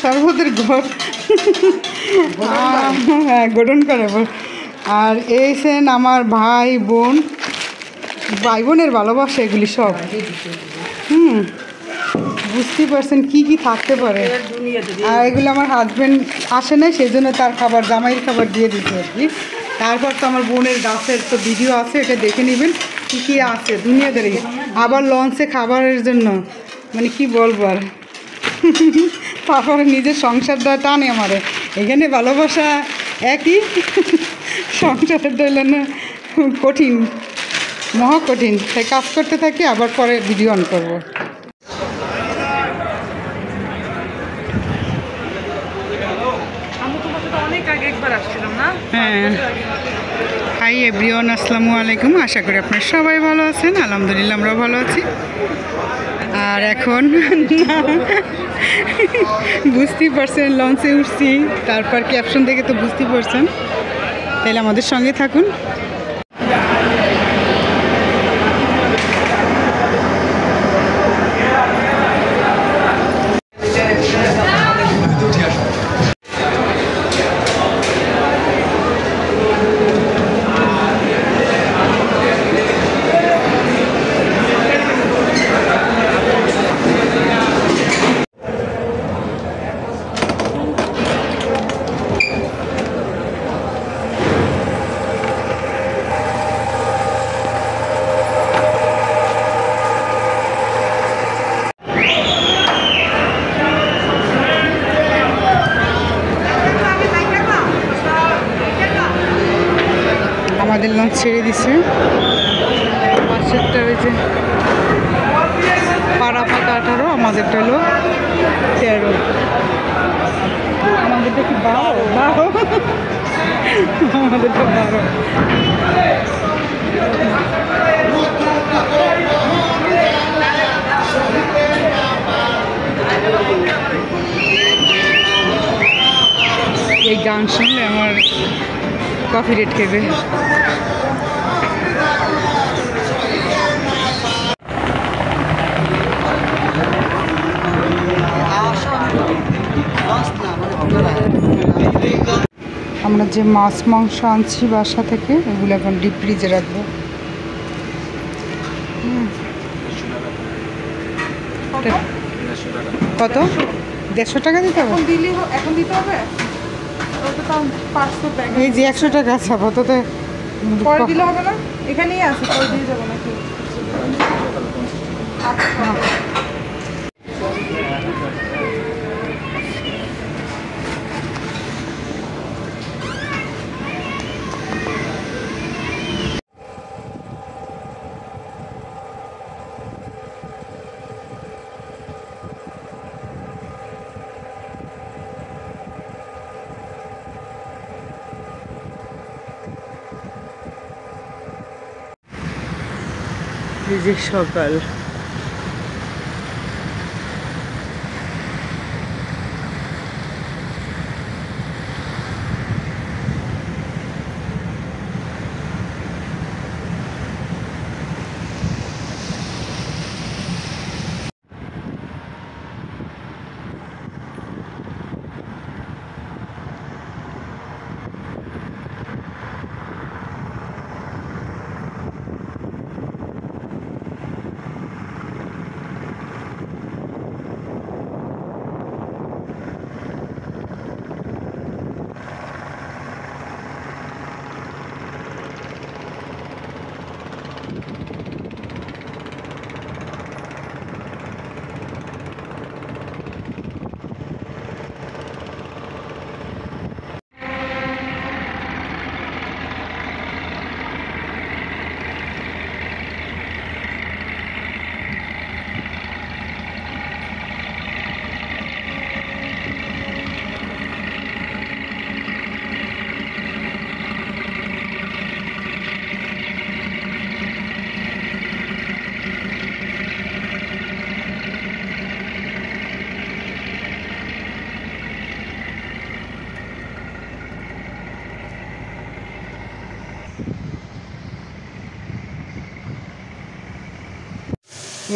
শরবতের ঘর হ্যাঁ গঠন করে। আর এইছেন আমার ভাই বোনের ভালোবাসা এগুলি সব। বুঝতেই পারছেন কি কি থাকতে পারে। আর এগুলো আমার হাজব্যান্ড আসে না, সেই জন্য তার খাবার জামাইয়ের খাবার দিয়ে দিতে আর কি। তারপর তো আমার বোনের গাছের তো ভিডিও আছে, এটা দেখে নেবেন কী কী আছে দুনিয়াদারি। আবার লঞ্চে খাবারের জন্য মানে কি বলবো আর। তারপরে নিজের সংসারটা টানে আমারে, এখানে ভালোবাসা একই, সংসারের ডেলেন কঠিন, মহা কঠিন। তাই কাজ করতে থাকি, আবার পরে ভিডিও অন করবো। হ্যাঁ, হাই এভরিওয়ান, আসসালামু আলাইকুম। আশা করি আপনারা সবাই ভালো আছেন। আলহামদুলিল্লাহ আমরাও ভালো আছি। আর এখন বুঝতেই পারছেন লঞ্চে উঠছি, তারপর ক্যাপশন দেখে তো বুঝতেই পারছেন। তাহলে আমাদের সঙ্গে থাকুন। আমাদের লঞ্চ ছেড়ে দিছে, পাশেরটা ওই যে পাড়াপাতা 18, আমাদেরটা হলো 13। আমাদেরটা কি 12? আমাদেরটা 12। এই গান শুনলে আমার কফি রেট খেবে। আমরা যে মাছ মাংস আনছি বাসা থেকে, এগুলো এখন ডিপ ফ্রিজে রাখবো। কত? 150 টাকা দিতে হবে? এখন দিতে হবে। এই যে 100 টাকা আছে আপাতত, পরে দিলে হবে না? এখানেই আছে, পরে দিয়ে যাবো নাকি? এই যে সকাল,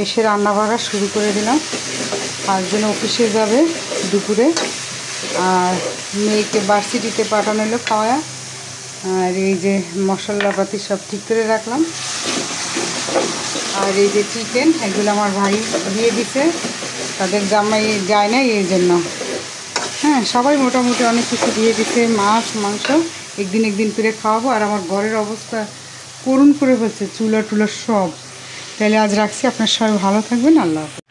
এসে রান্না বাড়া শুরু করে দিলাম। হাজবেন্ড অফিসে যাবে দুপুরে, আর মেয়েকে ভার্সিটিতে পাঠানো হলো খাওয়া। আর এই যে মশলাপাতি সব ঠিক করে রাখলাম। আর এই যে চিকেন, এগুলো আমার ভাই দিয়ে দিছে, তাদের জামাই যায় না এই জন্য। হ্যাঁ, সবাই মোটামুটি অনেক কিছু দিয়ে দিছে, মাছ মাংস একদিন একদিন করে খাওয়াবো। আর আমার ঘরের অবস্থা করুণ করে ফেলছে, চুলা টুলা সব। তাহলে আজ রাখছি, আপনার সবাই ভালো থাকবেন, আল্লাহ হাফেজ।